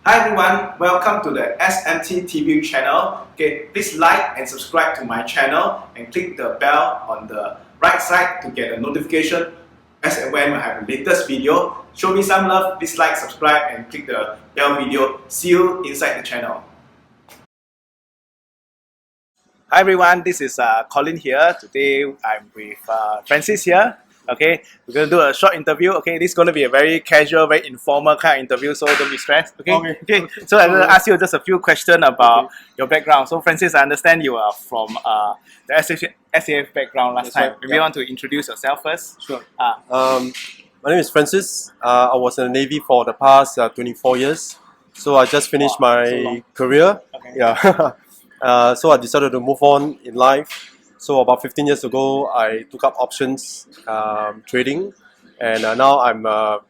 Hi everyone, welcome to the SMT TV channel. Okay, please like and subscribe to my channel and click the bell on the right side to get a notification as and when I have the latest video. Show me some love, please like, subscribe and click the bell video. See you inside the channel. Hi everyone, this is Colin here. Today I'm with Francis here. Okay, we're going to do a short interview. Okay, this is going to be a very casual, very informal kind of interview, so don't be stressed. Okay. So I'm going to ask you just a few questions about your background. So Francis, I understand you are from the SAF background last time. Right. Maybe you want to introduce yourself first? Sure. My name is Francis. I was in the Navy for the past 24 years. So I just finished my career. Okay. Yeah. So I decided to move on in life. So about 15 years ago, I took up options trading. And now I'm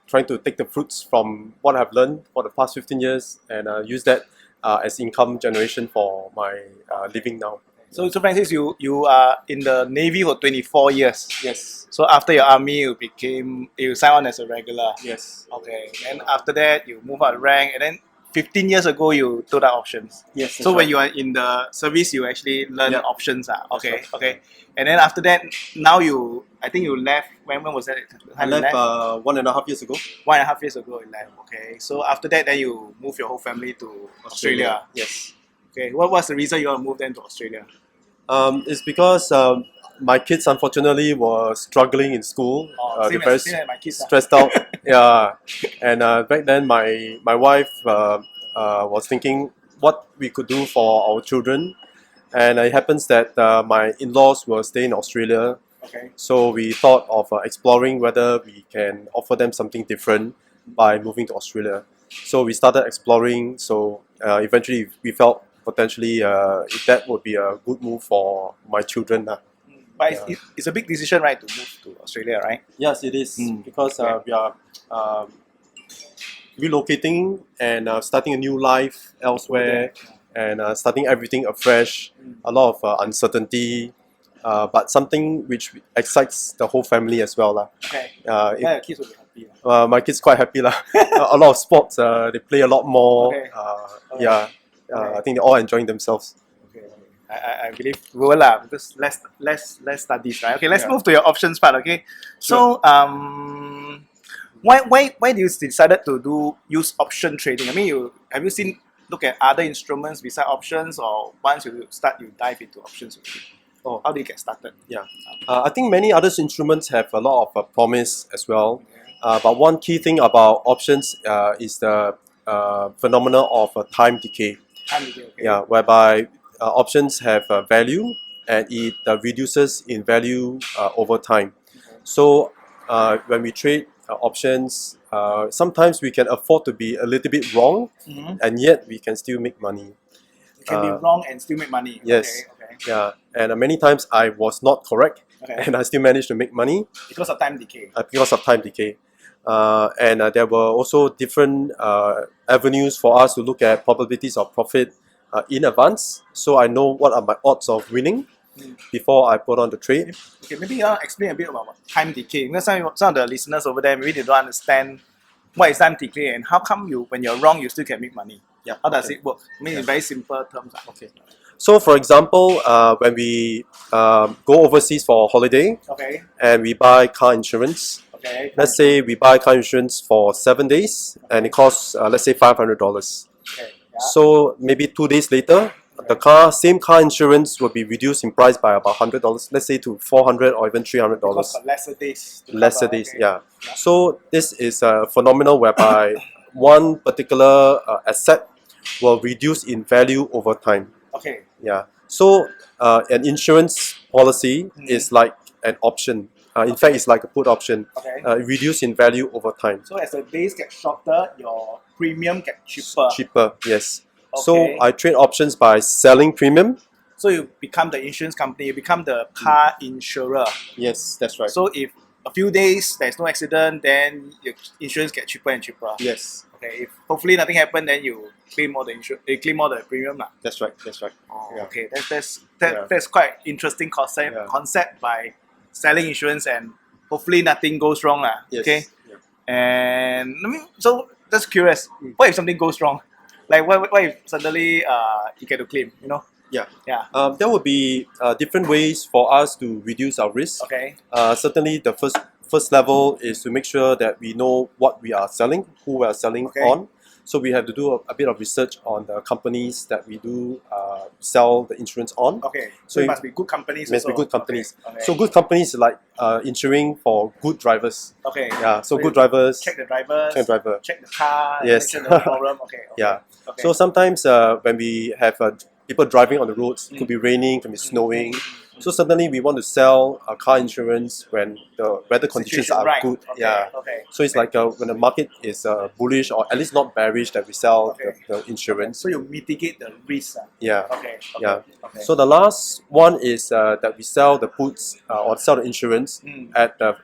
trying to take the fruits from what I've learned for the past 15 years and use that as income generation for my living now. So Francis, you are in the Navy for 24 years. Yes. So after your army, you signed on as a regular. Yes. Okay. Then after that, you move up rank, and then 15 years ago, you took out options. Yes. So when you are in the service, you actually learn options. Okay. Right. Okay. And then after that, now I think you left. When was that? I left 1.5 years ago. 1.5 years ago, you left. Okay. So after that, then you move your whole family to Australia. Yes. Okay. What was the reason you want to move them to Australia? It's because my kids unfortunately were struggling in school. They're very my kids. stressed out. Yeah, and back then my wife was thinking what we could do for our children, and it happens that my in-laws were staying in Australia. Okay. So we thought of exploring whether we can offer them something different by moving to Australia. So we started exploring. So eventually we felt potentially that would be a good move for my children. But it's a big decision, right, to move to Australia, right? Yes, it is because we are relocating and starting a new life elsewhere and starting everything afresh. A lot of uncertainty, but something which excites the whole family as well. Okay. Your kids will be happy. My kids quite happy. A lot of sports, they play a lot more. Okay. Yeah. I think they're all enjoying themselves. Okay. I believe we will because less studies, right? Okay, let's move to your options part. Okay. Sure. So why do you decided to use option trading? I mean, have you look at other instruments besides options, or once you dive into options? Oh. How do you get started? Yeah. I think many other instruments have a lot of promise as well. But one key thing about options is the phenomenon of time decay. Time decay, okay. Yeah, whereby options have value and it reduces in value over time. Okay. So when we trade options, sometimes we can afford to be a little bit wrong, and yet we can still make money. You can be wrong and still make money. Yes. Okay. Yeah, and many times I was not correct, and I still managed to make money because of time decay. And there were also different avenues for us to look at probabilities of profit in advance. So I know what are my odds of winning before I put on the trade. Okay, maybe you explain a bit about time decay. Because some of the listeners over there, maybe they don't understand what is time decay and how come when you're wrong, you still can make money. Yeah. How does it work? I mean, in very simple terms. Okay. So for example, when we go overseas for a holiday, and we buy car insurance. Okay. Let's say we buy car insurance for 7 days and it costs, let's say $500. Okay. Yeah. So maybe 2 days later, the same car insurance will be reduced in price by about $100, let's say to $400 or even $300. Because of lesser days. Lesser days, yeah. So this is a phenomenon whereby one particular asset will reduce in value over time. Okay. Yeah. So an insurance policy is like an option. In fact, it's like a put option. Okay. Reduce in value over time. So as the days get shorter, your premium gets cheaper. Cheaper, yes. Okay. So I trade options by selling premium. So you become the insurance company, you become the car insurer. Yes, that's right. So if a few days there's no accident, then your insurance gets cheaper and cheaper. Yes. Okay. If hopefully nothing happened, then you claim all the premium. That's right. Oh, yeah. Okay. That's quite interesting concept by selling insurance and hopefully nothing goes wrong. Yes. Okay. Yeah. And so just curious, what if something goes wrong? Like what if suddenly you get to claim, you know? Yeah. Yeah. There will be different ways for us to reduce our risk. Okay. Certainly, the first level is to make sure that we know what we are selling, who we are selling Okay. on. So we have to do a bit of research on the companies that we do sell the insurance on. Okay. So So it must be good companies. Must be also. good companies. Okay. So good companies like insuring for good drivers. Okay. Yeah. So you good drivers. check the drivers. Check driver. Check the car. Yes. Make sure no problem. Okay. Yeah. Okay. So sometimes when we have people driving on the roads, it could be raining, it could be snowing. So suddenly we want to sell car insurance when the weather conditions Situation are right. good. Okay. Yeah. Okay. So it's like when the market is bullish or at least not bearish that we sell Okay. the insurance. So you mitigate the risk. Yeah. Okay. Yeah. Okay. So the last one is that we sell the puts or sell the insurance at the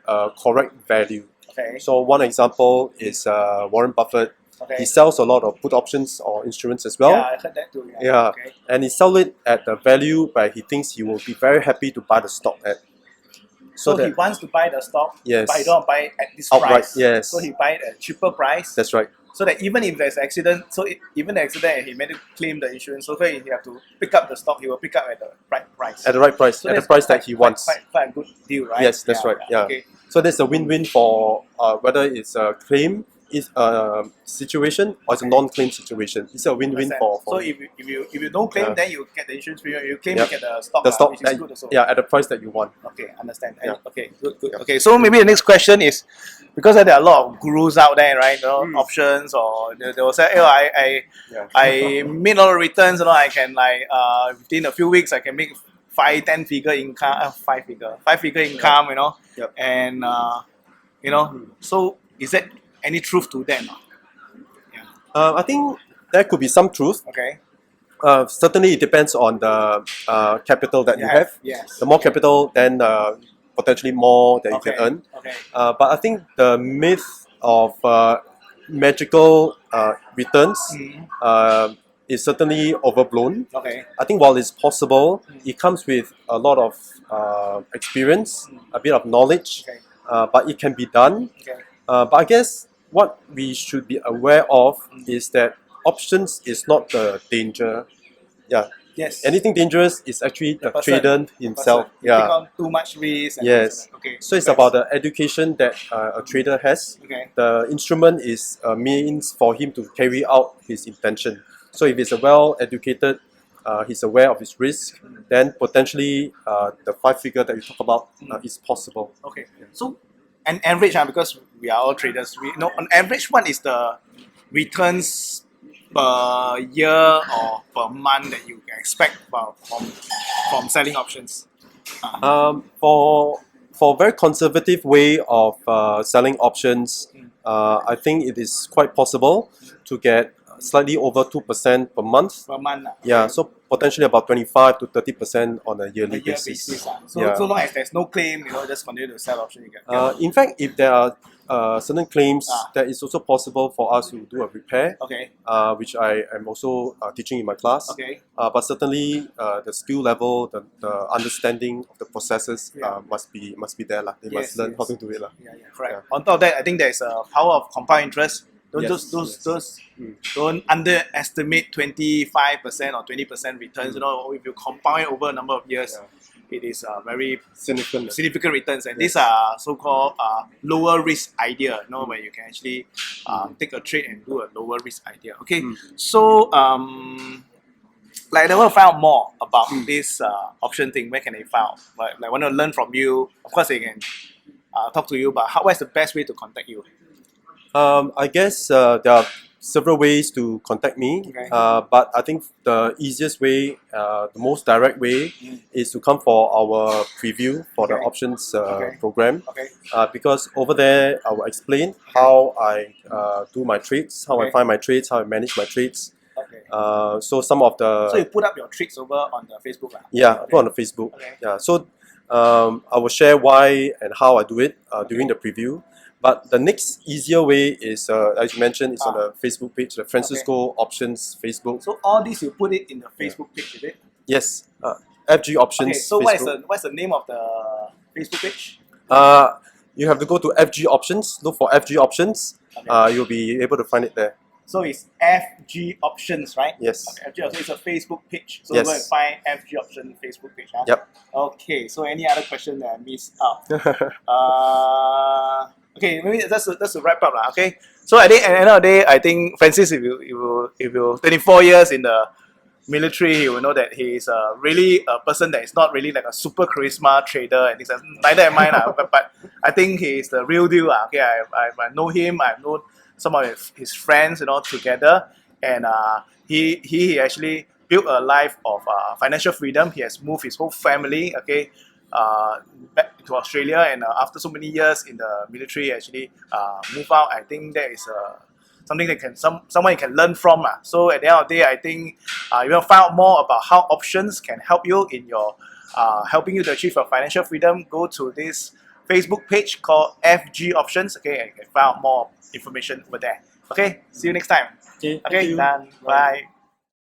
correct value. Okay. So one example is Warren Buffett. Okay. He sells a lot of put options or insurance as well. Yeah, I heard that too. Yeah. Okay. And he sells it at the value where he thinks he will be very happy to buy the stock at. So he wants to buy the stock, Yes. but he don't buy it at this Outright, price. yes. So he buy it at a cheaper price. That's right. So that even if there's accident, even the accident, he made to claim the insurance. So he have to pick up the stock. He will pick up at the right price. At the right price, So at the that's price that he wants. Quite a good deal, right? Yes, that's right. Yeah. Okay. So that's a win-win for whether it's a claim is a situation or it's a non-claim situation. It's a win-win for So if you don't claim, Yeah. then you get the insurance premium. You claim, Yeah. you get the stock. the stock which is that, good also. yeah, at the price that you want. Okay, understand. Yeah. Okay, good. Yeah. Okay, so maybe the next question is, because there are a lot of gurus out there, right? You know, options, or they will say, oh, Yeah. I made a lot of returns. You know, I can within a few weeks I can make 5-10 figure income, 5-figure income. You know, Yep. and you know, so is there any truth to that? I think there could be some truth. Okay. Certainly, it depends on the capital that you have. Yes. The more capital, then potentially more that you can earn. Okay. But I think the myth of magical returns is certainly overblown. Okay. I think while it's possible, it comes with a lot of experience, a bit of knowledge, Okay. but it can be done. Okay. But I guess what we should be aware of is that options is not the danger. Yeah. Yes. Anything dangerous is actually the person, trader himself. You Yeah. take on too much risk. And Yes. Okay. So it's about the education that a trader has. Okay. The instrument is a means for him to carry out his intention. So if he's a well-educated, he's aware of his risk, then potentially the 5-figure that you talk about is possible. Okay. So, an average, because we are all traders, we know on average what is the returns per year or per month that you can expect from selling options? For very conservative way of selling options, I think it is quite possible to get slightly over 2% per month. Per month. Yeah, so potentially about 25 to 30% on a yearly A year basis. basis. Yeah. So long as there's no claim, just continue to sell options. You get. In fact, if there are certain claims, that is also possible for us to do a repair, Okay. which I am also teaching in my class. Okay. But certainly the skill level, the understanding of the processes must be there. They must learn how to do it. Yeah, correct. Yeah. On top of that, I think there's a power of compound interest. Don't underestimate 25% or 20% returns. If you compound it over a number of years, it is very significant returns. And these are so-called lower risk idea. Where you can actually take a trade and do a lower risk idea. Okay, so they want to find out more about this option thing. Where can they find out? Like, want to learn from you. Of course, they can talk to you. But what's the best way to contact you? I guess there are several ways to contact me, Okay. but I think the easiest way, the most direct way, is to come for our preview for the options program. Okay. Because over there, I will explain how I do my trades, how I find my trades, how I manage my trades. Okay. So some of the So you put up your tricks over on the Facebook? put on the Facebook. Okay. Yeah, so I will share why and how I do it during the preview. But the next easier way is, as you mentioned, it's on the Facebook page, the Francisco Options Facebook. So all this you put it in the Facebook page, is it? Yes, FG Options. Okay. So Facebook. what's the name of the Facebook page? You have to go to FG Options. Look for FG Options. Okay. You'll be able to find it there. So it's FG Options, right? Yes. Okay, FG Options is a Facebook page. So Yes. go and find FG Options Facebook page. Huh? Yep. Okay. So any other question that I missed out? Okay, maybe that's a wrap up, lah. Okay. So I think at the end of the day, I think Francis, if you 24 years in the military, you will know that he is really a person that is not really like a super charisma trader and things like that. Neither am I, lah. But I think he is the real deal, lah. Okay, I know him. I've known some of his friends, together, and he actually built a life of financial freedom. He has moved his whole family, okay, back to Australia, and after so many years in the military, actually move out. I think that is something that someone you can learn from. So at the end of the day, I think you will find out more about how options can help you in your helping you to achieve your financial freedom. Go to this Facebook page called FG Options, okay, and you can find out more information over there. Okay, see you next time. Okay, thank Okay, you. done. Bye. Bye.